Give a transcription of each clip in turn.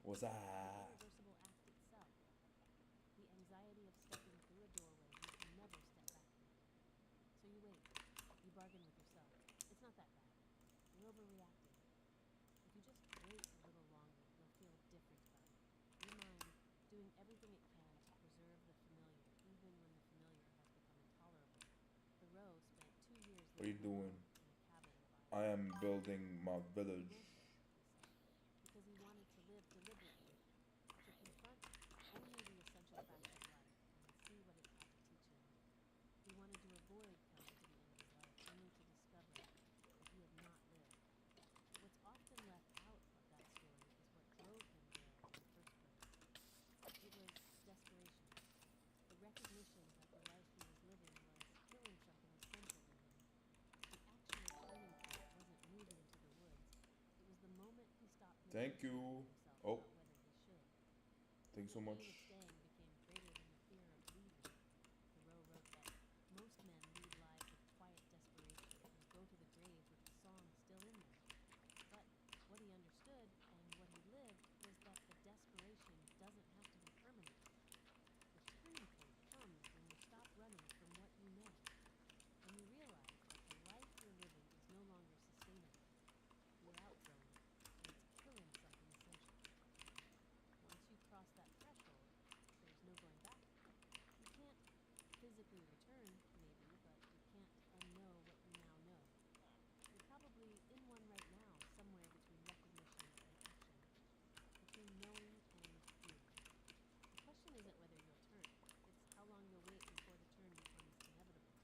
What's The that? irreversible act itself, the anxiety of stepping through a doorway you can never step back through. So you wait. You bargain with yourself. It's not that bad. You're overreacting. If you just wait a little longer, you'll feel different about it. Your mind doing everything it can to preserve the familiar, even when the familiar has become intolerable. Thoreau spent 2 years What are you living doing? alone in a cabin by I the am Mississippi River. building my He village. went there, he said, because he wanted to live deliberately, to confront only the essential facts of life and see what it had to teach him. He wanted to avoid coming to the end of his life only to discover that he had not lived. But what's often left out of that story is what drove him there in the first place. It was desperation, the recognition that the life he was living was killing something essential in him. The actual turning point wasn't moving to the woods. It was the moment he stopped Thank negotiating with you. himself Oh, about whether he should. thank you The so pain of much. staying became greater than the fear of leaving. Thoreau wrote that most men lead lives of quiet desperation and go to the grave with the song still in them. But what he understood and what he lived was that the desperation doesn't have to be permanent. The turning point comes when you stop running from what you know, when you realize that the life you're living is no longer sustainable. You're outgrowing it, and it's killing something essential. Once you cross that threshold, there's no going back. You can't physically return, maybe, but you can't unknow what you now know. You're probably in one right now, somewhere between recognition and action, between knowing and doing. The question isn't whether you'll turn, it's how long you'll wait before the turn becomes inevitable.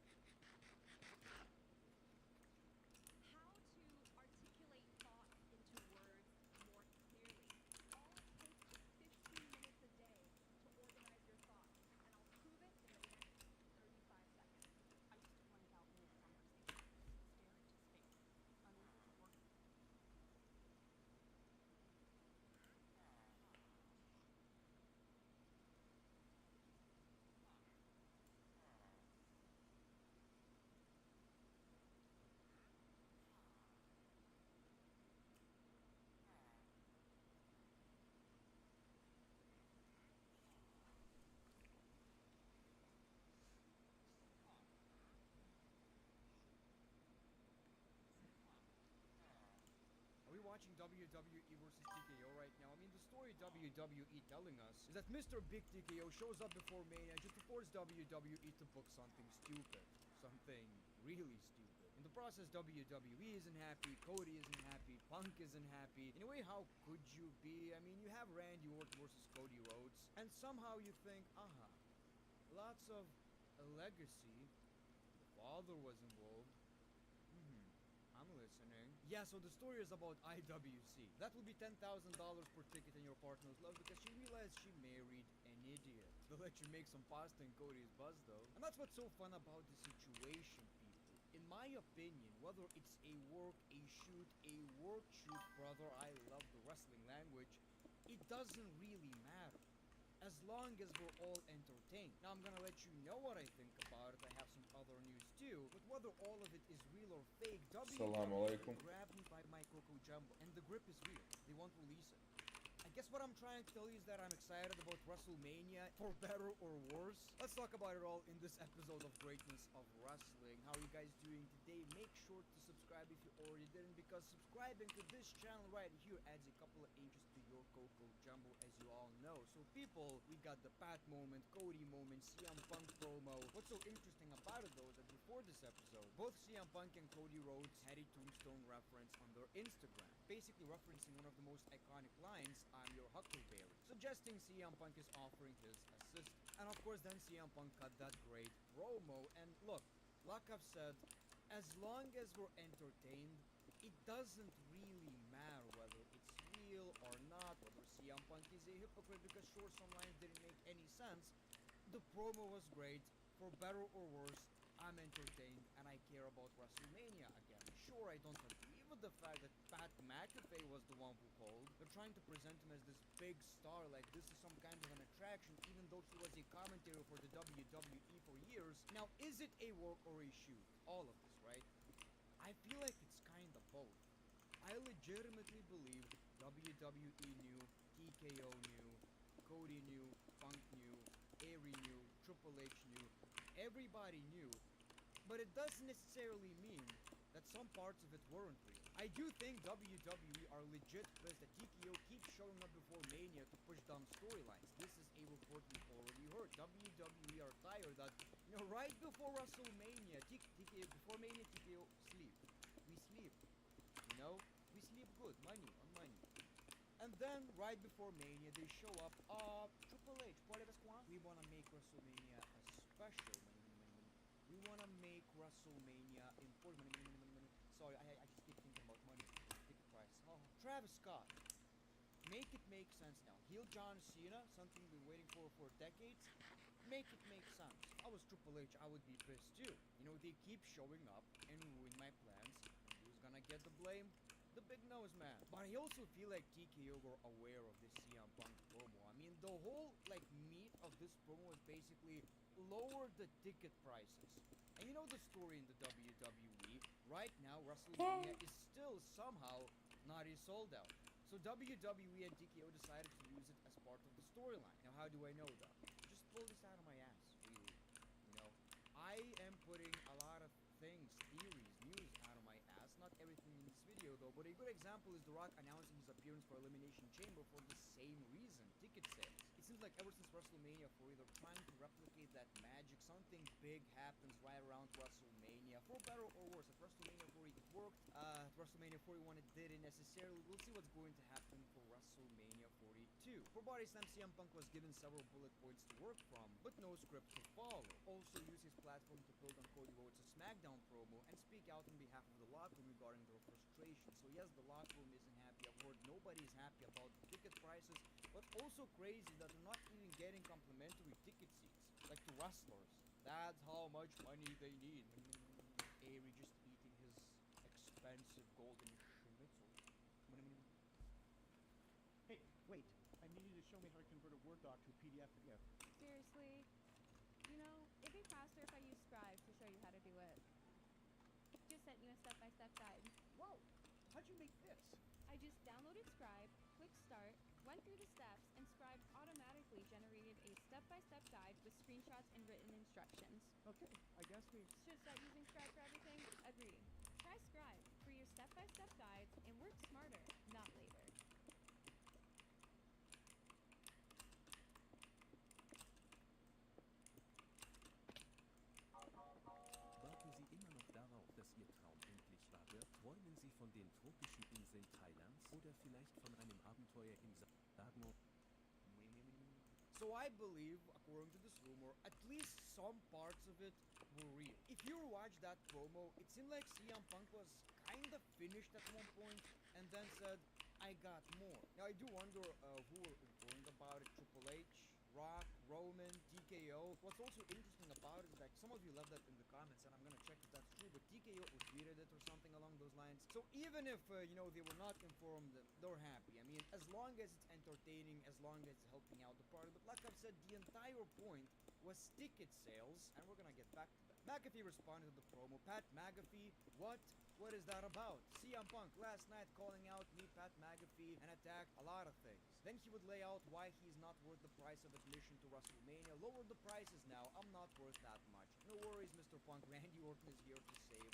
How to articulate thoughts into words more clearly. All it takes is 15 minutes a day to organize your thoughts, and I'll prove it in the next 35 seconds. I used to blank out mid conversation, stare into space, unable to organize. Are we watching WWE versus TKO right now? I mean, the story WWE telling us is that Mr. Big TKO shows up before Mania just to force WWE to book something stupid. Something really stupid. In the process, WWE isn't happy, Cody isn't happy, Punk isn't happy. In a way, how could you be? I mean, you have Randy Orton versus Cody Rhodes, and somehow you think, aha, lots of a legacy. The father was involved. I'm listening. Yeah, so the story is about IWC. That will be $10,000 per ticket in your partner's love because she realized she married an idiot. They'll let you make some pasta in Cody's buzz though. And that's what's so fun about the situation, people. In my opinion, whether it's a work shoot, brother, I love the wrestling language, it doesn't really matter as long as we're all entertained. Now I'm gonna let you know what I think about it. I have some other news too, but whether all of it is real or fake, Assalamu WWE alaikum. grabbed me by my Coco Jumbo, and the grip is real. They won't release it. I guess what I'm trying to tell you is that I'm excited about WrestleMania, for better or worse. Let's talk about it all in this episode of Greatness of Wrestling. How are you guys doing today? Make sure to subscribe if you already didn't, because subscribing to this channel right here adds a couple of inches to your Coco Jumbo, as you all know. So people, we got the Pat moment, Cody moment, CM Punk promo. What's so interesting about it though is that before this episode, both CM Punk and Cody Rhodes had a Tombstone reference on their Instagram, basically referencing one of the most iconic lines, I'm your Huckleberry, suggesting CM Punk is offering his assist. And of course then CM Punk cut that great promo, and look, like I've said, as long as we're entertained, it doesn't really matter whether it's real or not, whether CM Punk is a hypocrite, because sure, some lines didn't make any sense. The promo was great, for better or worse. I'm entertained and I care about WrestleMania again. Sure, I don't agree with the fact that Pat McAfee was the one who called. They're trying to present him as this big star, like this is some kind of an attraction, even though he was a commentator for the WWE for years. Now, is it a work or a shoot? All of this, right? I feel like it's kind of both. I legitimately believe WWE knew TKO knew, Cody knew, Punk knew, Airy knew, Triple H knew, everybody knew, but it doesn't necessarily mean that some parts of it weren't real. I do think WWE are legit pissed that TKO keeps showing up before Mania to push down storylines. This is a report we've already heard. WWE are tired that, right before WrestleMania, TKO, before Mania, TKO sleep. We sleep. We sleep good. Money on money. And then, right before Mania, they show up. Triple H, we want to make WrestleMania a special. We want to make WrestleMania important. Sorry, I just keep thinking about money. Ticket price. Oh, Travis Scott. Make it make sense now. Heel John Cena, something we've been waiting for decades. Make it make sense. If I was Triple H, I would be pissed too. They keep showing up and ruin my plans. And who's gonna get the blame? The big nose man. But I also feel like TKO were aware of this CM Punk promo. I mean, the whole meat of this promo is basically lower the ticket prices. And the story in the WWE. Right now, WrestleMania is still somehow not sold out. So WWE and TKO decided to use it as part of the storyline. Now, how do I know that? Just pull this out of my ass, really. I am putting a lot of things, theories, news out of my ass. Not everything in this video, though. But a good example is The Rock announcing his appearance for Elimination Chamber for the same reason, ticket sales. It seems like ever since WrestleMania 40, they're trying to replicate that magic. Something big happens right around WrestleMania. For better or worse, at WrestleMania 40 it worked. At WrestleMania 41 it didn't necessarily. We'll see what's going to happen for WrestleMania 42. For Body Slam, CM Punk was given several bullet points to work from, but no script to follow. Also used his platform to build on Cody Rhodes' SmackDown promo and speak out on behalf of the locker room regarding their frustration. So yes, the locker room isn't happy. I've heard nobody's happy about the ticket prices, but also crazy that they're not even getting complimentary ticket seats, like the wrestlers. That's how much money they need. Airy just eating his expensive golden schnitzel. Hey, wait. I need you to show me how to convert a Word doc to a PDF video. Seriously? It'd be faster if I used Scribe to show you how to do it. Just sent you a step-by-step guide. Whoa! How'd you make this? I just downloaded Scribe, clicked Start, went through the steps, and Scribe automatically generated a step-by-step guide with screenshots and written instructions. Okay, I guess we... Should start using Scribe for everything? Agree. Try Scribe for your step-by-step guides and work smarter, not later. Warten Sie immer noch darauf, dass Ihr Traum endlich wahr wird? Träumen Sie von den tropischen Inseln Thailands oder vielleicht von einem Abenteuer im Sagmo? So I believe, according to this rumor, at least some parts of it were real. If you watched that promo, it seemed like CM Punk was kinda finished at one point and then said, I got more. Now I do wonder who were informed about it. Triple H, Rock, Roman, TKO. What's also interesting about it is that some of you left that in the comments, and I'm gonna check if that's true, but TKO retweeted it or something along those lines. So even if, they were not informed, they're happy. I mean, as long as it's entertaining, as long as it's helping out the party. But like I've said, the entire point was ticket sales, and we're gonna get back to that. McAfee responded to the promo. Pat McAfee, what? What is that about? CM Punk last night calling out me, Pat McAfee, and attacked a lot of things. Then he would lay out why he's not worth the price of admission to WrestleMania. Lower the prices now. I'm not worth that much. No worries, Mr. Punk. Randy Orton is here to save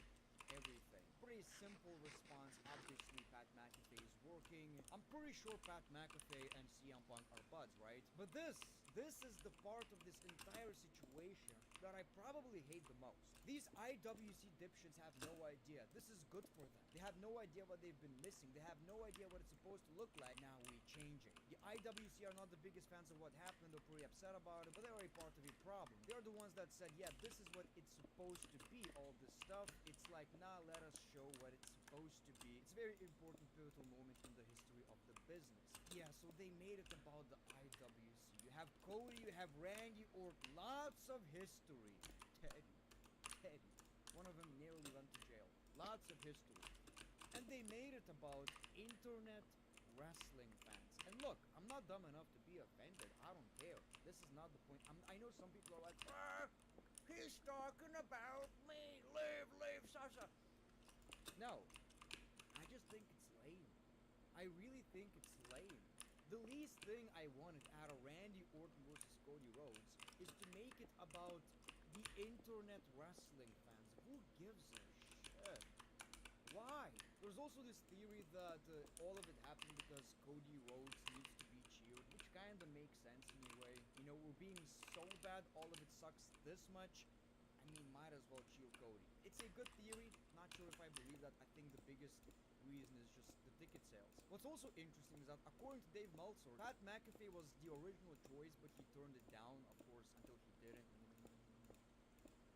everything. Pretty simple response. Obviously, Pat McAfee is working. I'm pretty sure Pat McAfee and CM Punk are buds, right? But this is the part of this entire situation that I probably hate the most. These IWC dipshits have no idea. This is good for them. They have no idea what they've been missing. They have no idea what it's supposed to look like. Now we changing. The IWC are not the biggest fans of what happened. They're pretty upset about it, but they're a part of a problem. They're the ones that said, yeah, this is what it's supposed to be, all this stuff. It's like, nah, let us show what it's supposed to be. It's a very important pivotal moment in the history of the business. Yeah, so they made it about the IWC. You have Cody, you have Randy Orton. Lots of history. Teddy. One of them nearly went to jail. Lots of history. And they made it about internet wrestling fans. And look, I'm not dumb enough to be offended. I don't care. This is not the point. I know some people are like, he's talking about me. Leave, Sasha. No. I just think it's lame. I really think it's lame. The least thing I wanted out of Randy Orton versus Cody Rhodes is to make it about the internet wrestling fans. Who gives a shit? Why? There's also this theory that all of it happened because Cody Rhodes needs to be cheered, which kinda makes sense in a way. You know, we're being so bad, all of it sucks this much. I mean, might as well cheer Cody. It's a good theory. Not sure if I believe that. I think the biggest reason is just the ticket sales. What's also interesting is that according to Dave Meltzer, Pat McAfee was the original choice, but he turned it down, of course, until he didn't.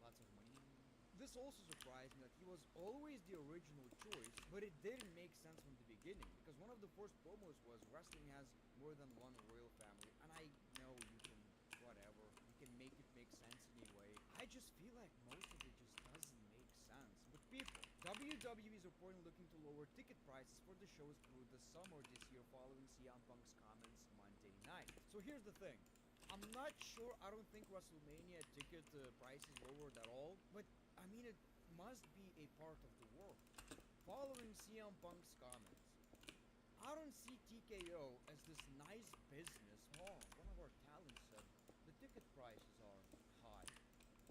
Lots of money. This also surprised me that he was always the original choice, but it didn't make sense from the beginning, because one of the first promos was wrestling has more than one royal family, and I know you can, whatever, you can make it make sense anyway. I just feel like most of it just doesn't make sense. But people, WWE is reportedly looking to lower ticket prices for the shows through the summer this year following CM Punk's comments Monday night. So here's the thing. I'm not sure, I don't think WrestleMania ticket prices lowered at all, but I mean it must be a part of the work. Following CM Punk's comments, I don't see TKO as this nice business. Oh, one of our talents said the ticket prices are high.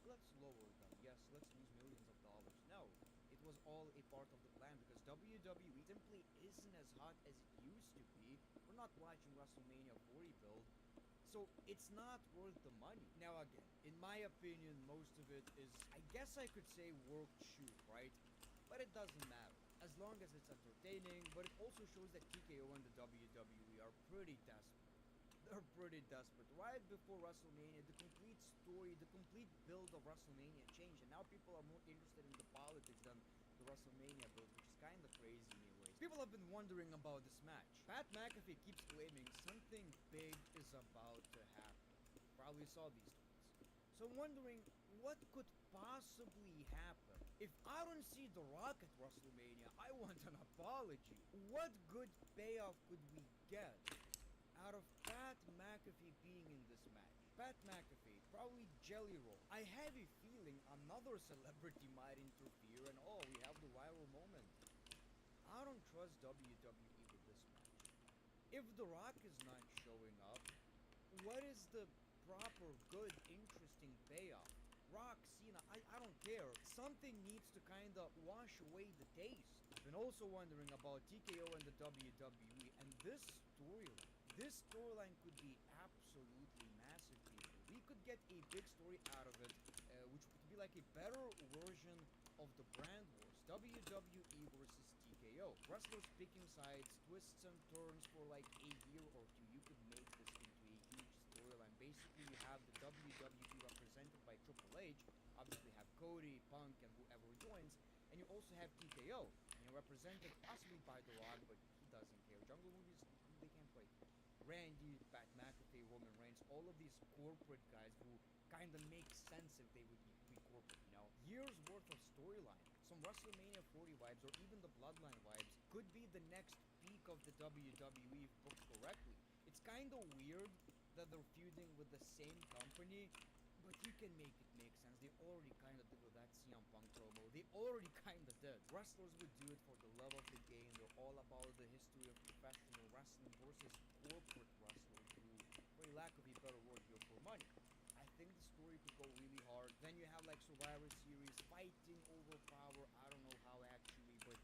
Let's lower them. Yes, let's lose millions of dollars. No, it was all a part of the plan because WWE simply isn't as hot as it used to be. We're not watching WrestleMania 40 build. So it's not worth the money. Now again, in my opinion, most of it is, I guess I could say worked shoot, right? But it doesn't matter. As long as it's entertaining, but it also shows that TKO and the WWE are pretty desperate. They're pretty desperate. Right before WrestleMania, the complete story, the complete build of WrestleMania changed, and now people are more interested in the politics than the WrestleMania build, which is kinda crazy anyways. People have been wondering about this match. Pat McAfee keeps claiming something big is about to happen. Probably saw these tweets. So I'm wondering, what could possibly happen? If I don't see The Rock at WrestleMania, I want an apology. What good payoff could we get out of Pat McAfee being in this match? Pat McAfee, probably Jelly Roll. I have a feeling another celebrity might interfere, and oh, we have the viral moment. I don't trust WWE with this match. If The Rock is not showing up, what is the proper, good, interesting payoff? Rock, Cena, I don't care. Something needs to kinda wash away the taste. I've been also wondering about TKO and the WWE, and this storyline could be absolutely massive, people. We could get a big story out of it, which could be like a better version of the brand wars. WWE versus TKO. Wrestlers picking sides, twists and turns for like a year or two. You could make this into a huge storyline. Basically, you have the WWE represented by Triple H, obviously have Cody, Punk, and whoever joins, and you also have TKO, and you're represented possibly by The Rock, but he doesn't care. Jungle movies, they can't play. Randy, Pat McAfee, Roman Reigns, all of these corporate guys who kinda make sense if they would be corporate, you know? Years worth of storyline. Some WrestleMania 40 vibes, or even the Bloodline vibes, could be the next peak of the WWE if booked correctly. It's kinda weird that they're feuding with the same company, but you can make it make sense. They already kinda did with that CM Punk promo. They already kinda did. Wrestlers would do it for the love of the game. They're all about the history of professional wrestling versus corporate wrestlers who, for a lack of a better word, here for money. I think the story could go really hard. Then you have like Survivor Series, fighting over power. I don't know how actually, but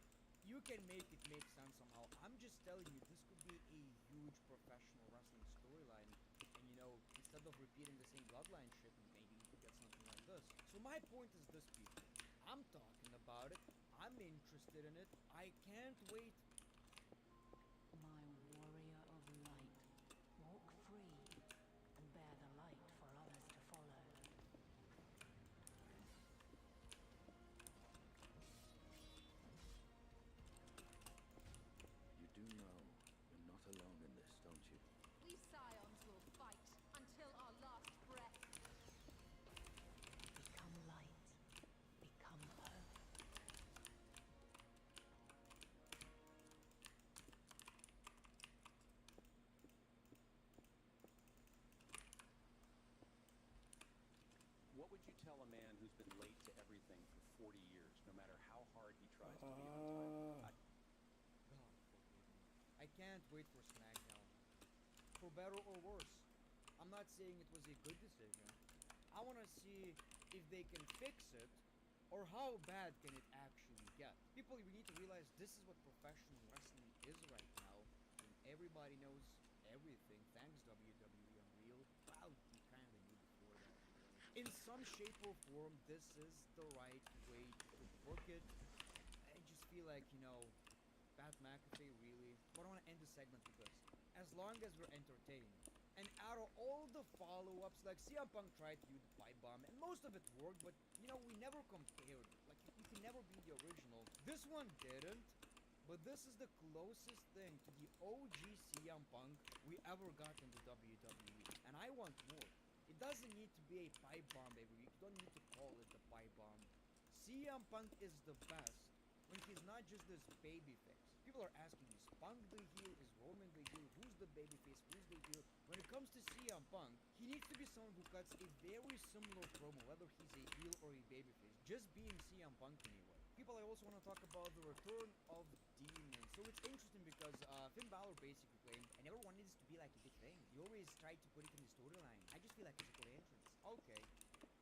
you can make it make sense somehow. I'm just telling you, this could be a huge professional wrestling storyline. And you know, instead of repeating the same Bloodline shit, maybe we could get something like this. So my point is this, people. I'm talking about it. I'm interested in it. I can't wait. My warrior of light, walk free and bear the light for others to follow. You do know you're not alone in this, don't you? We Scions will fight until our last breath. Become light. Become hope. What would you tell a man who's been late to everything for 40 years, no matter how hard he tries to be on time? God forgive me. I can't wait for SmackDown. for better or worse. I'm not saying it was a good decision. I want to see if they can fix it, or how bad can it actually get. People, we need to realize this is what professional wrestling is right now. And everybody knows everything. Thanks WWE Unreal. Well, we kind of knew before that. In some shape or form, this is the right way to book it. I just feel like, Pat McAfee really. But I want to end the segment with this. As long as we're entertained, and out of all the follow-ups, like CM Punk tried to do the pipe bomb, and most of it worked, but we never compared it. Like you can never be the original. This one didn't, but this is the closest thing to the OG CM Punk we ever got in the WWE, and I want more. It doesn't need to be a pipe bomb every week. You don't need to call it the pipe bomb. CM Punk is the best when he's not just this baby face. People are asking, is Punk the heel? Is Roman the heel? Who's the babyface? Who's the heel? When it comes to CM Punk, he needs to be someone who cuts a very similar promo, whether he's a heel or a babyface. Just being CM Punk anyway. People, I also want to talk about the return of Demon. So it's interesting because Finn Balor basically claimed, I never wanted this to be like a big thing. He always tried to put it in the storyline. I just feel like it's a cool entrance. Okay.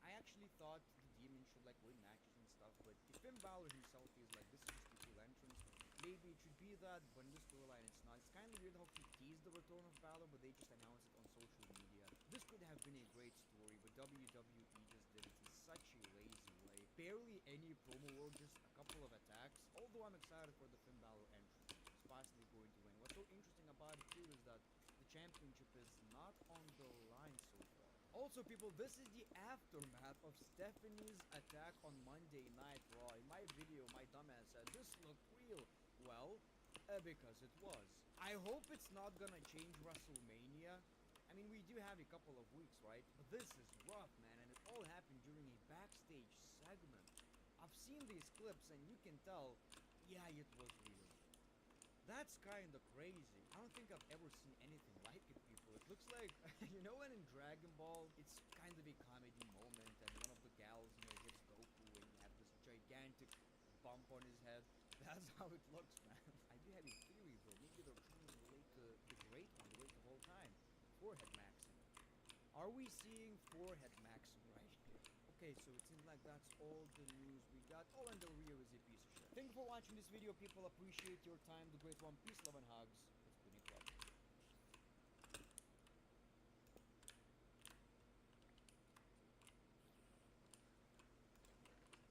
I actually thought the Demon should win matches and stuff, but if Finn Balor himself feels like this is just a cool entrance, maybe it should be that, but in the storyline it's not. It's kind of weird how he teased the return of Balor, but they just announced it on social media. This could have been a great story, but WWE just did it in such a lazy way. Barely any promo work, just a couple of attacks. Although I'm excited for the Finn Balor entrance. He's possibly going to win. What's so interesting about it too is that the championship is not on the line so far. Also, people, this is the aftermath of Stephanie's attack on Monday Night Raw. In my video, my dumbass said, this looked real. Well, because it was. I hope it's not gonna change WrestleMania. I mean, we do have a couple of weeks, right? But this is rough, man, and it all happened during a backstage segment. I've seen these clips, and you can tell, yeah, it was real. That's kinda crazy. I don't think I've ever seen anything like it, people. It looks like, when in Dragon Ball, it's kind of a comedy moment, and one of the gals, hits Goku, and you have this gigantic bump on his head. That's how it looks, man. I do have a theory, though. Maybe they're trying to relate the great one, the great the whole time. Forehead maxing. Are we seeing forehead maxing right here? Okay, so it seems like that's all the news we got. Oh, and Del Rio is a piece of shit. Thank you for watching this video, people. Appreciate your time. The great one. Peace, love, and hugs. It's been a pleasure.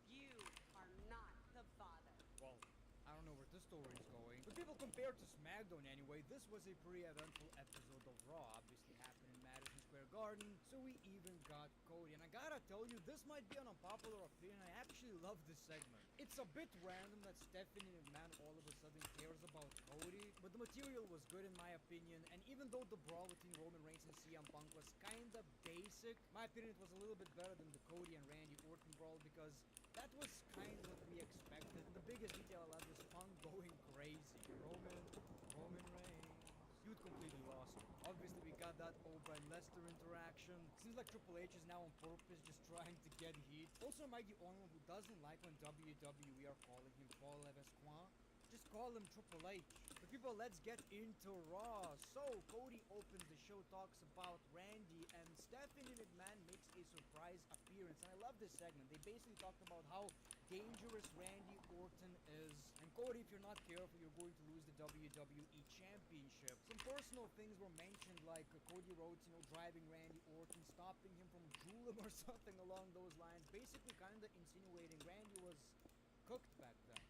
You are not the father. Well, I don't know where this story is going. But people, compared to SmackDown anyway, this was a pretty eventful episode of Raw. Obviously happened in Madison Square Garden, so we even got Cody. And I gotta tell you, this might be an unpopular opinion. I actually love this segment. It's a bit random that Stephanie McMahon all of a sudden cares about Cody, but the material was good in my opinion. And even though the brawl between Roman Reigns and CM Punk was kinda basic, my opinion it was a little bit better than the Cody and Randy Orton brawl, because that was kind of what we expected. And the biggest detail I love is Punk going crazy. Roman Reigns. Dude completely lost it. Obviously, we got that O'Brien Lester interaction. Seems like Triple H is now on purpose just trying to get heat. Also, am I the only one who doesn't like when WWE are calling him Paul Levesque? Just call him Triple H. But people, let's get into Raw. So, Cody opens the show, talks about Randy, and Stephanie McMahon makes a surprise appearance. And I love this segment. They basically talked about how dangerous Randy Orton is. And Cody, if you're not careful, you're going to lose the WWE Championship. Some personal things were mentioned, like Cody Rhodes, driving Randy Orton, stopping him from drooling or something along those lines. Basically kind of insinuating Randy was cooked back then.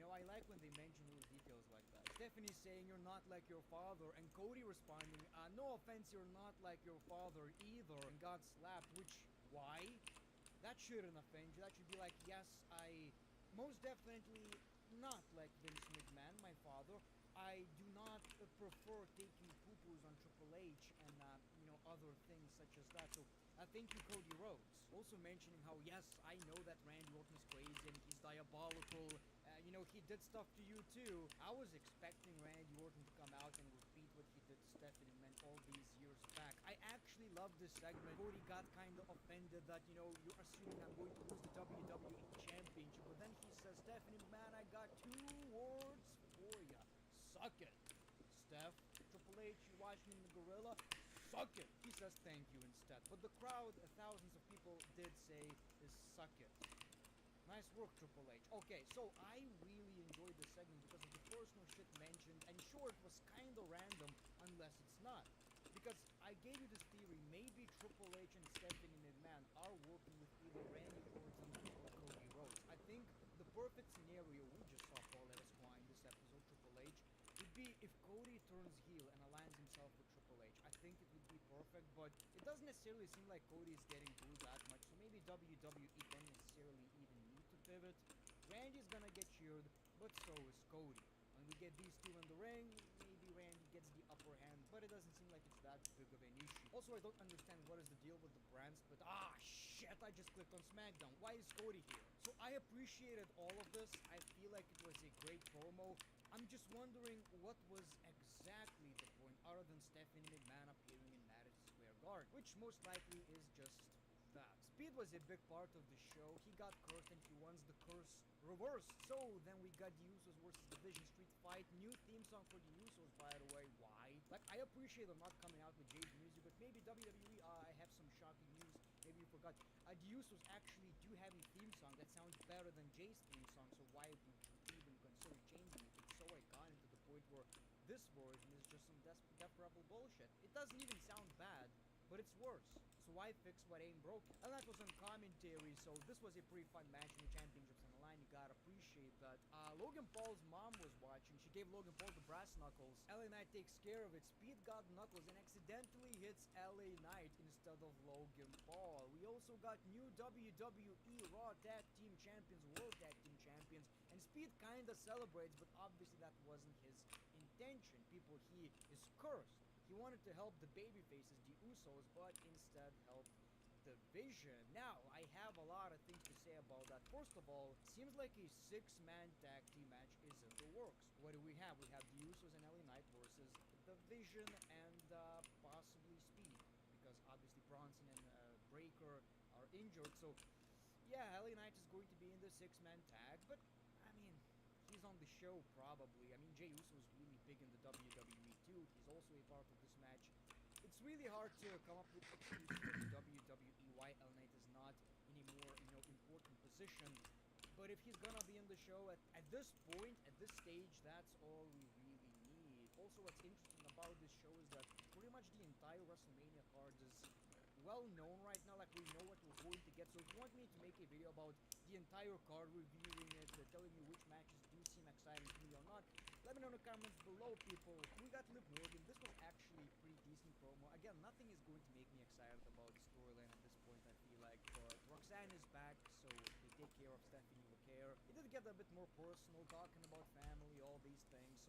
I like when they mention little details like that. Stephanie saying you're not like your father, and Cody responding, no offense, you're not like your father either, and got slapped, which, why? That shouldn't offend you. That should be like, yes, I most definitely not like Vince McMahon, my father. I do not prefer taking poo-poos on Triple H and, other things such as that. So, thank you, Cody Rhodes. Also mentioning how, yes, I know that Randy Orton is crazy and he's diabolical. He did stuff to you too. I was expecting Randy Orton to come out and repeat what he did to Stephanie McMahon all these years back. I actually love this segment. Cody got kind of offended that, you're assuming I'm going to lose the WWE Championship. But then he says, Stephanie McMahon, I got 2 words for ya. Suck it, Steph. Triple H, you watch him in the Gorilla, suck it. He says thank you instead. But the crowd, thousands of people did say is suck it. Nice work, Triple H. Okay, so I really enjoyed this segment because of the personal shit mentioned, and sure, it was kinda random, unless it's not. Because I gave you this theory, maybe Triple H and Stephanie McMahon are working with either Randy Orton or Cody Rhodes. I think the perfect scenario, we just saw Paul Esquire in this episode, Triple H, would be if Cody turns heel and aligns himself with Triple H. I think it would be perfect, but it doesn't necessarily seem like Cody is getting booed that much, so maybe WWE don't necessarily even need to pivot. Randy's gonna get cheered, but so is Cody. When we get these two in the ring, maybe Randy gets the upper hand, but it doesn't seem like it's that big of an issue. Also, I don't understand what is the deal with the brand split. Ah, shit, I just clicked on SmackDown. Why is Cody here? So I appreciated all of this. I feel like it was a great promo. I'm just wondering what was exactly the point other than Stephanie McMahon appearing in Madison Square Garden, which most likely is just that. Speed was a big part of the show. He got cursed and he wants the curse reversed. So then we got the Usos versus Division Street fight. New theme song for the Usos, by the way. Why? Like, I appreciate them not coming out with Jay's music, but maybe WWE, I have some shocking news. Maybe you forgot. The Usos actually do have a theme song that sounds better than Jay's theme song, so why would you even consider changing it? It's so iconic to the point where this version is just some Def Rebel bullshit. It doesn't even sound bad, but it's worse. So why fix what ain't broken? And that was on commentary, so this was a pretty fun match in the championships on the line. You gotta appreciate that. Logan Paul's mom was watching. She gave Logan Paul the brass knuckles. LA Knight takes care of it. Speed got knuckles and accidentally hits LA Knight instead of Logan Paul. We also got new WWE Raw Tag Team Champions, World Tag Team Champions, and Speed kinda celebrates, but obviously that wasn't his intention. People, he is cursed. He wanted to help the babyfaces, the Usos, but instead helped the Vision. Now, I have a lot of things to say about that. First of all, seems like a 6-man tag team match is in the works. What do we have? We have the Usos and LA Knight versus the Vision and possibly Speed, because obviously Bronson and Breaker are injured. So, yeah, LA Knight is going to be in the 6-man tag, but I mean, he's on the show probably. I mean, Jey Uso is really big in the WWE too. He's also a part of this match. It's really hard to come up with excuses for the WWE why LA Knight is not in a more, important position. But if he's gonna be in the show at this point, at this stage, that's all we really need. Also, what's interesting about this show is that pretty much the entire WrestleMania card is well known right now. Like, we know what we're going to get. So if you want me to make a video about the entire card, reviewing it, telling you which matches do seem exciting to me or not, let me know in the comments below, people. We got Liv Morgan. This was actually a pretty decent promo. Again, nothing is going to make me excited about the storyline at this point, I feel like. But Roxanne is back, so they take care of Stephanie LeClaire. It did get a bit more personal, talking about family, all these things. So